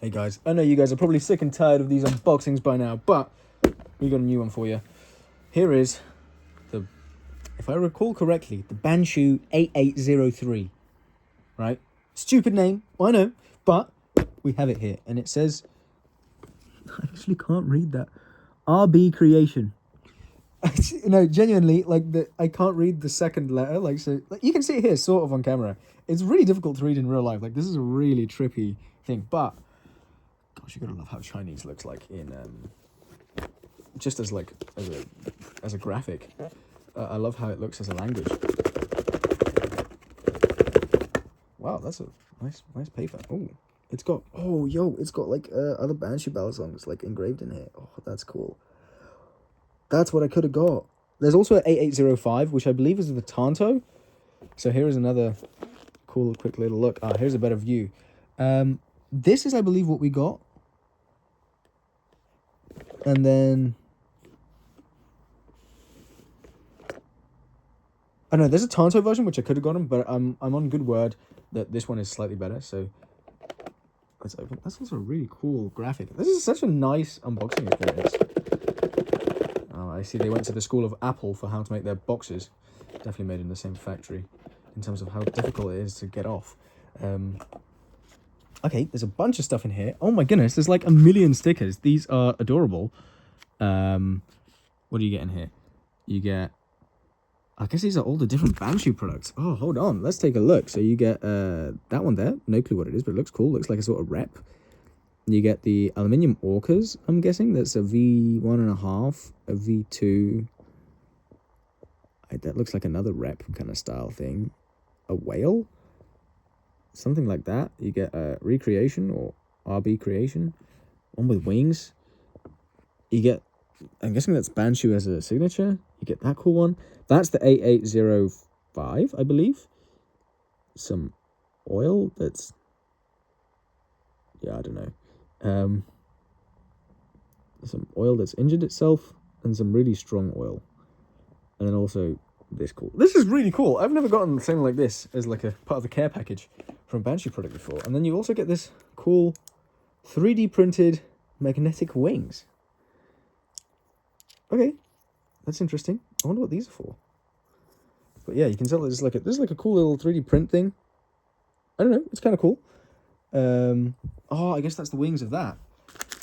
Hey guys, I know you guys are probably sick and tired of these unboxings by now, but we got a new one for you. Here is the, if I recall correctly, the Banshu 8803. Right? Stupid name, I know, but we have it here, and it says, I actually can't read that. RB Creation. No, genuinely, like I can't read the second letter. Like, so like, you can see it here, sort of on camera. It's really difficult to read in real life. Like, this is a really trippy thing, but gosh, you gotta love how Chinese looks like in just as like as a graphic. I love how it looks as a language. Wow, that's a nice paper. Oh, it's got it's got like other Banshu Balisongs like engraved in here. Oh, that's cool. That's what I could have got. There's also an 8805, which I believe is the Tanto. So here is another cool, quick little look. Here's a better view. This is, I believe, what we got. And then, I know there's a Tanto version which I could have gotten, but I'm on good word that this one is slightly better. So let's open. That's also a really cool graphic. This is such a nice unboxing experience. Oh, I see they went to the school of Apple for how to make their boxes. Definitely made in the same factory in terms of how difficult it is to get off. Okay, there's a bunch of stuff in here. Oh my goodness, there's like a million stickers. These are adorable. What do you get in here? You get, I guess these are all the different Banshu products. Oh, hold on, let's take a look. So you get that one there. No clue what it is, but it looks cool. Looks like a sort of rep. You get the aluminium orcas, I'm guessing. That's a V1.5, a V2. That looks like another rep kind of style thing. A whale? Something like that. You get a recreation or RB creation, one with wings. You get, I'm guessing that's Banshu as a signature. You get that cool one. That's the 8805, I believe. Some oil that's, yeah, I don't know. Some oil that's injured itself, and some really strong oil. And then also this cool. This is really cool. I've never gotten something like this as like a part of the care package from Banshu product before. And then you also get this cool 3D printed magnetic wings. Okay, that's interesting. I wonder what these are for. But yeah, you can tell there's like a cool little 3D print thing. I don't know. It's kind of cool. I guess that's the wings of that.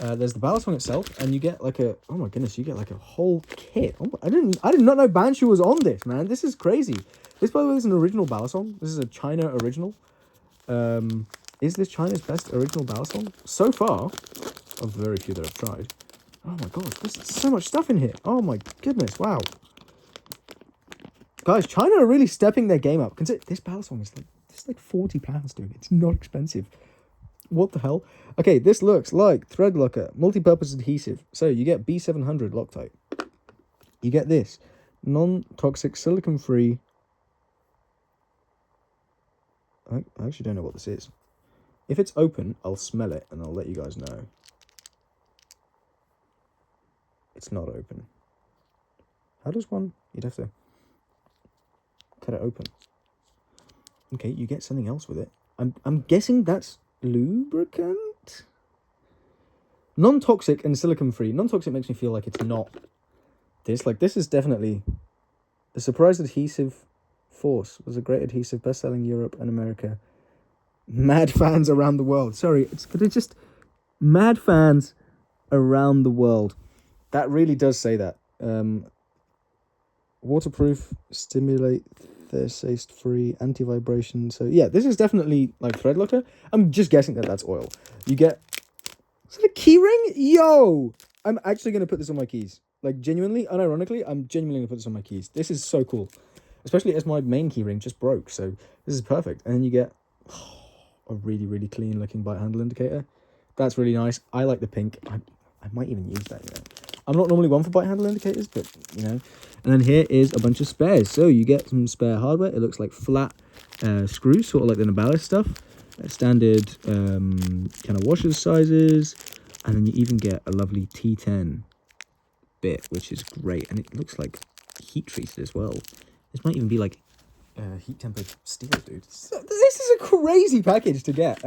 There's the Balisong itself, and you get like a, oh my goodness, you get like a whole kit. I did not know Banshu was on this, man. This is crazy. This, by the way, is an original Balisong. This is a China original. Is this China's best original Balisong? So far, of the very few that I've tried. Oh my god, there's so much stuff in here. Oh my goodness, wow. Guys, China are really stepping their game up. Consider, this Balisong is like £40, dude. It's not expensive. What the hell? Okay, this looks like thread locker, multi-purpose adhesive. So you get B700 Loctite. You get this non-toxic, silicone-free. I actually don't know what this is. If it's open, I'll smell it and I'll let you guys know. It's not open. How does one? You'd have to cut it open. Okay, you get something else with it. I'm guessing that's lubricant? Non-toxic and silicone-free. Non-toxic makes me feel like it's not this. Like, this is definitely the surprise adhesive force. Was a great adhesive, best-selling Europe and America. Mad fans around the world. Sorry, it's just mad fans around the world. That really does say that. Waterproof, stimulate, thirst free, anti-vibration. So yeah, this is definitely like thread locker. I'm just guessing that that's oil. You get, is it a key ring? Yo, I'm actually going to put this on my keys. Like, genuinely, unironically, I'm genuinely going to put this on my keys. This is so cool. Especially as my main key ring just broke. So this is perfect. And then you get a really, really clean looking bite handle indicator. That's really nice. I like the pink. I might even use that, you know. I'm not normally one for bite handle indicators, but, you know. And then here is a bunch of spares. So you get some spare hardware. It looks like flat screws, sort of like the Nabalis stuff. Standard kind of washers sizes. And then you even get a lovely T10 bit, which is great. And it looks like heat treated as well. This might even be like heat tempered steel, dude. So, this is a crazy package to get.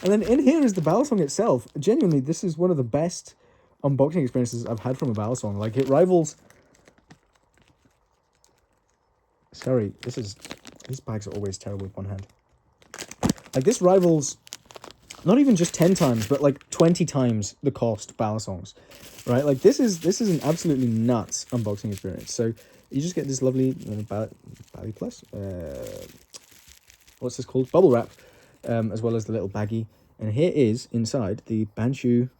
And then in here is the Balisong itself. Genuinely, this is one of the best unboxing experiences I've had from a Balisong. Like, it rivals... Sorry, these bags are always terrible with one hand. Like, this rivals not even just 10 times, but like 20 times the cost Balisongs, right? Like, this is an absolutely nuts unboxing experience. So you just get this lovely Bali Plus, what's this called? Bubble wrap, as well as the little baggie. And here is, inside, the Banshu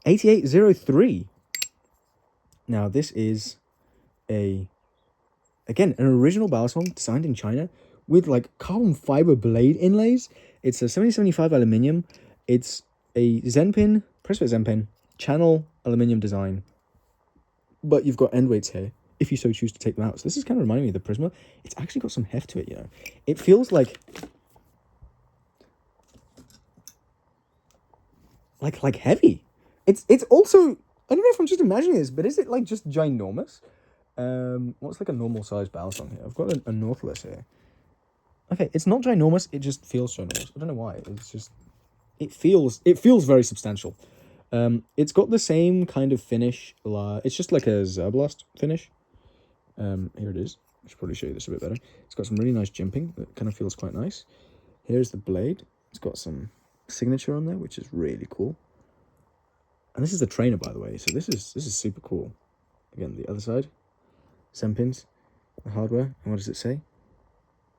8803. Now, this is again, an original Balisong designed in China with, like, carbon fiber blade inlays. It's a 7075 aluminium. It's a Zen pin, press fit Zen pin, channel aluminium design. But you've got end weights here, if you so choose to take them out. So this is kind of reminding me of the Prisma. It's actually got some heft to it, you know. It feels like heavy. It's also, I don't know if I'm just imagining this, but is it like just ginormous? What's like a normal size Balisong here? I've got a Nautilus here. Okay, it's not ginormous, it just feels ginormous. I don't know why. It's just, it feels very substantial. It's got the same kind of finish. It's just like a Zerblast finish. Here it is. I should probably show you this a bit better. It's got some really nice jimping that kind of feels quite nice. Here's the blade. It's got some signature on there, which is really cool. And this is the trainer, by the way. So this is super cool. Again, the other side. Zen pins, the hardware. And what does it say?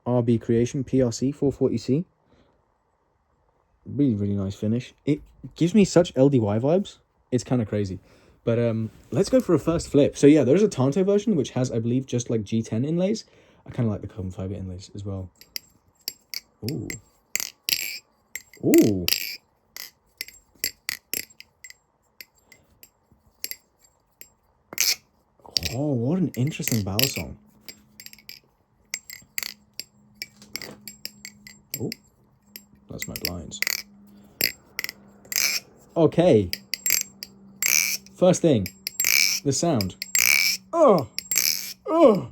RB Creation PRC 440C. Really, really nice finish. It gives me such LDY vibes. It's kind of crazy. But let's go for a first flip. So yeah, there's a Tanto version, which has, I believe, just like G10 inlays. I kind of like the carbon fiber inlays as well. Ooh. Ooh. Oh, what an interesting Balisong. Oh, that's my blinds. Okay. First thing, the sound. Oh, oh.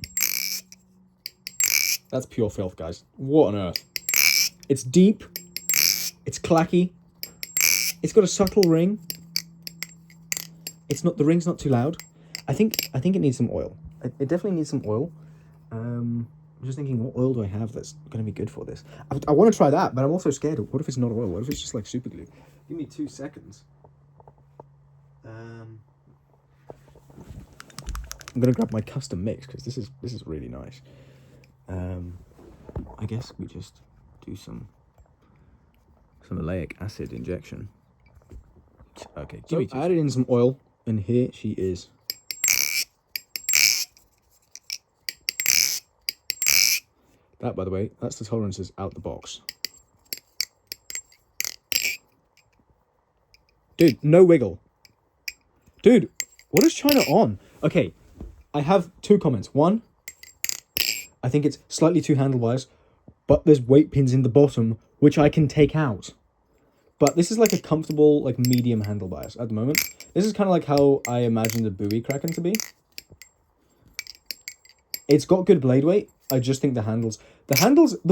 That's pure filth, guys. What on earth? It's deep. It's clacky. It's got a subtle ring. The ring's not too loud. I think it needs some oil. It definitely needs some oil. I'm just thinking, what oil do I have that's going to be good for this? I want to try that, but I'm also scared of what if it's not oil? What if it's just like super glue? Give me 2 seconds. I'm going to grab my custom mix because this is really nice. I guess we just do some oleic acid injection. Okay, I added in some oil, and here she is. That, by the way, that's the tolerances out the box. Dude, no wiggle. Dude, what is China on? Okay, I have 2 comments. One, I think it's slightly too handlewise, but there's weight pins in the bottom, which I can take out. But this is like a comfortable, like medium handle bias at the moment. This is kind of like how I imagine the Bowie Kraken to be. It's got good blade weight. I just think the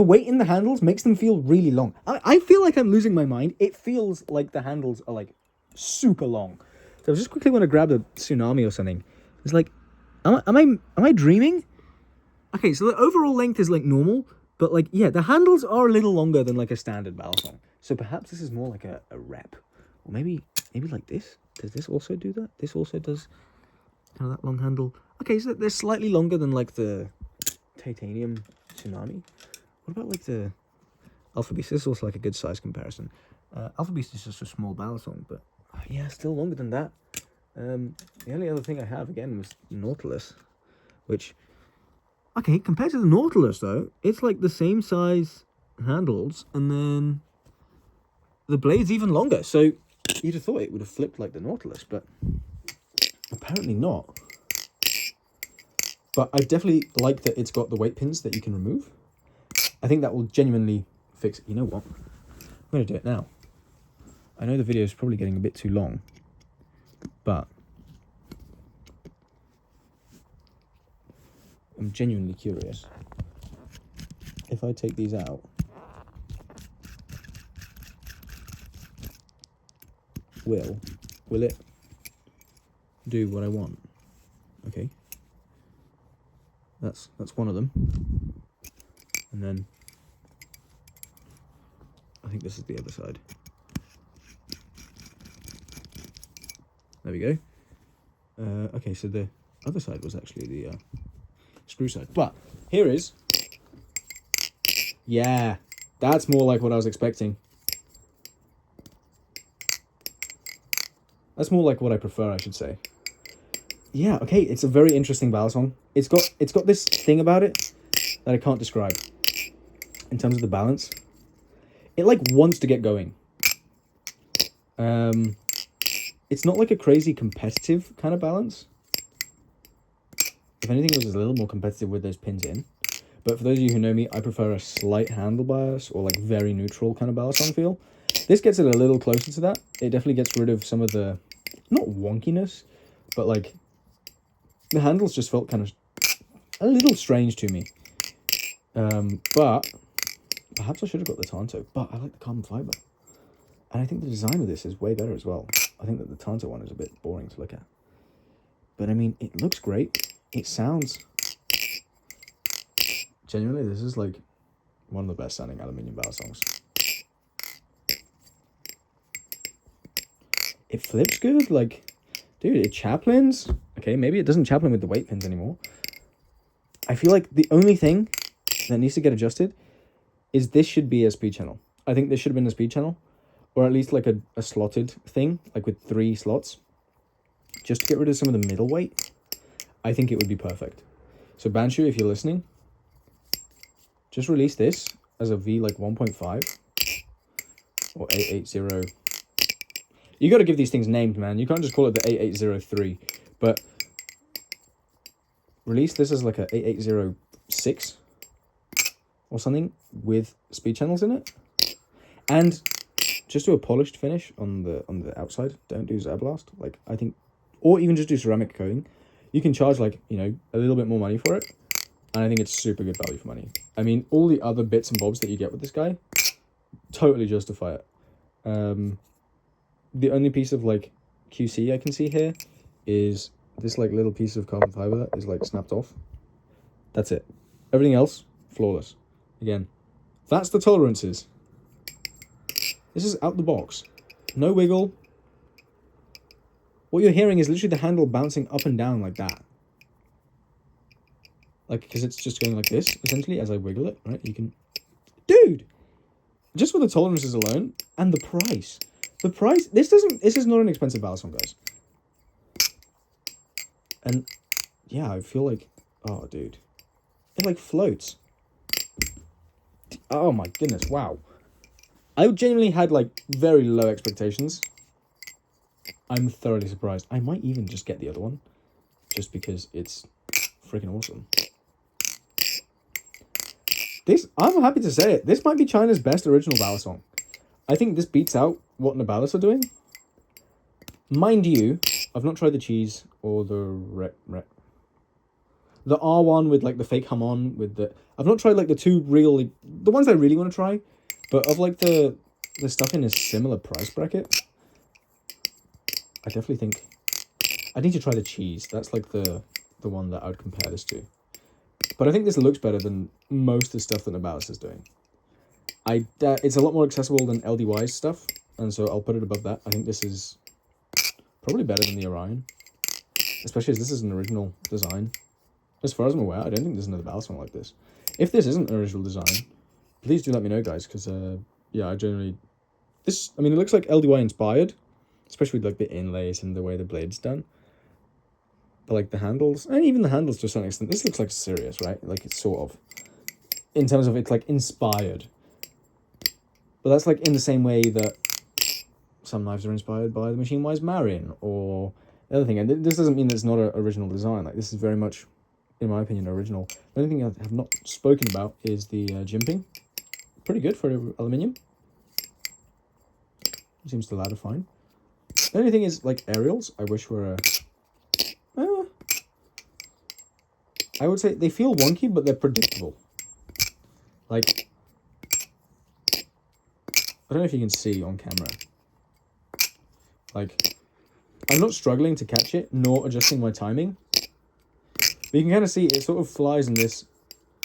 weight in the handles makes them feel really long. I feel like I'm losing my mind. It feels like the handles are like super long. So I just quickly want to grab a Tsunami or something. It's like, am I dreaming? Okay, so the overall length is like normal, but like, yeah, the handles are a little longer than like a standard Balisong. So perhaps this is more like a rep. Or maybe like this. Does this also do that? This also does kind of that long handle. Okay, so they're slightly longer than like the titanium Tsunami. What about like the Alpha Beast? This is also like a good size comparison. Alpha Beast is just a small Balisong, but yeah, still longer than that. The only other thing I have again was Nautilus, which, okay, compared to the Nautilus though, it's like the same size handles, and then the blade's even longer. So you'd have thought it would have flipped like the Nautilus, but apparently not. But I definitely like that it's got the weight pins that you can remove. I think that will genuinely fix it. You know what? I'm going to do it now. I know the video is probably getting a bit too long, but I'm genuinely curious. If I take these out, will it do what I want? Okay. That's one of them. And then I think this is the other side. There we go. Okay, so the other side was actually the screw side. But here is... Yeah, that's more like what I was expecting. That's more like what I prefer, I should say. Yeah, okay, it's a very interesting Balisong. It's got this thing about it that I can't describe. In terms of the balance. It, like, wants to get going. It's not, like, a crazy competitive kind of balance. If anything, it was a little more competitive with those pins in. But for those of you who know me, I prefer a slight handle bias or, like, very neutral kind of Balisong feel. This gets it a little closer to that. It definitely gets rid of some of the, not wonkiness, but, like, the handles just felt kind of a little strange to me. But perhaps I should have got the Tanto, but I like the carbon fiber. And I think the design of this is way better as well. I think that the Tanto one is a bit boring to look at. But I mean, it looks great. It sounds... Genuinely, this is like one of the best sounding aluminium Balisongs. It flips good, like, dude, it chaplains. Okay, maybe it doesn't chaplain with the weight pins anymore. I feel like the only thing that needs to get adjusted is this should be a speed channel. I think this should have been a speed channel, or at least like a slotted thing, like with 3 slots, just to get rid of some of the middle weight. I think it would be perfect. So Banshu, if you're listening, just release this as a V like 1.5 or 880. You got to give these things names, man. You can't just call it the 8803. But release this as like a 8806 or something with speed channels in it, and just do a polished finish on the outside. Don't do Zablast. Like, I think, or even just do ceramic coating. You can charge, like, you know, a little bit more money for it, and I think it's super good value for money. I mean, all the other bits and bobs that you get with this guy totally justify it. The only piece of, like, QC I can see here is this, like, little piece of carbon fiber is, like, snapped off. That's it. Everything else, flawless. Again, that's the tolerances. This is out the box. No wiggle. What you're hearing is literally the handle bouncing up and down like that. Like, because it's just going like this, essentially, as I wiggle it, right? You can... Dude! Just for the tolerances alone, and the price. The price... This is not an expensive Balisong, guys. And, yeah, I feel like... Oh, dude. It, like, floats. Oh, my goodness, wow. I genuinely had, like, very low expectations. I'm thoroughly surprised. I might even just get the other one, just because it's freaking awesome. This, I'm happy to say it, this might be China's best original Balisong. I think this beats out what Nabalis are doing. Mind you, I've not tried the cheese or the the R1 with, like, the fake hum-on with the... I've not tried, like, the two real... The ones I really want to try, but of, like, the stuff in a similar price bracket, I definitely think... I need to try the cheese. That's, like, the one that I would compare this to. But I think this looks better than most of the stuff that Nabalis is doing. It's a lot more accessible than LDY's stuff, and so I'll put it above that. I think this is probably better than the Orion, especially as this is an original design. As far as I'm aware, I don't think there's another Balisong like this. If this isn't an original design, please do let me know, guys, because, yeah, I generally... This, I mean, it looks like LDY inspired, especially with, like, the inlays and the way the blade's done. But, like, the handles, and even the handles to a certain extent, this looks like serious, right? Like, it's sort of, in terms of it's, like, inspired. But that's, like, in the same way that some knives are inspired by the Machine Wise Marion, or the other thing. And this doesn't mean that it's not an original design. Like, this is very much, in my opinion, original. The only thing I have not spoken about is the jimping. Pretty good for aluminium. Seems to ladder fine. The only thing is, like, aerials, I wish were I would say they feel wonky, but they're predictable. Like, I don't know if you can see on camera, Like, I'm not struggling to catch it, nor adjusting my timing. But you can kind of see it sort of flies in this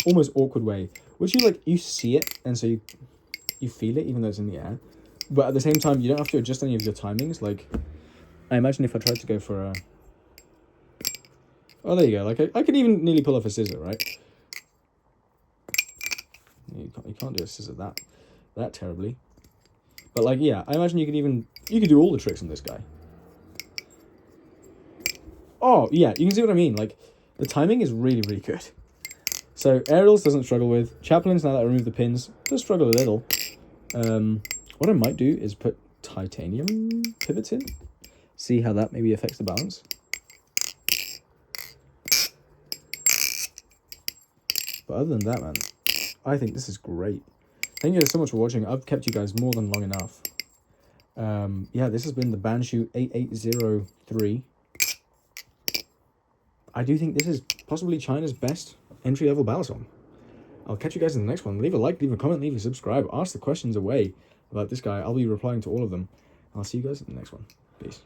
almost awkward way, which you see it, and so you feel it even though it's in the air. But at the same time, you don't have to adjust any of your timings. Like, I imagine if I tried to go for a... Oh, there you go. Like, I could even nearly pull off a scissor, right? You can't do a scissor that terribly. But, like, yeah, I imagine you could do all the tricks on this guy. Oh, yeah, you can see what I mean. Like, the timing is really, really good. So, aerials doesn't struggle with. Chaplains, now that I remove the pins, does struggle a little. What I might do is put titanium pivots in. See how that maybe affects the balance. But other than that, man, I think this is great. Thank you guys so much for watching. I've kept you guys more than long enough. Yeah, this has been the Banshu 8803. I do think this is possibly China's best entry-level Balisong. I'll catch you guys in the next one. Leave a like, leave a comment, leave a subscribe. Ask the questions away about this guy. I'll be replying to all of them. I'll see you guys in the next one. Peace.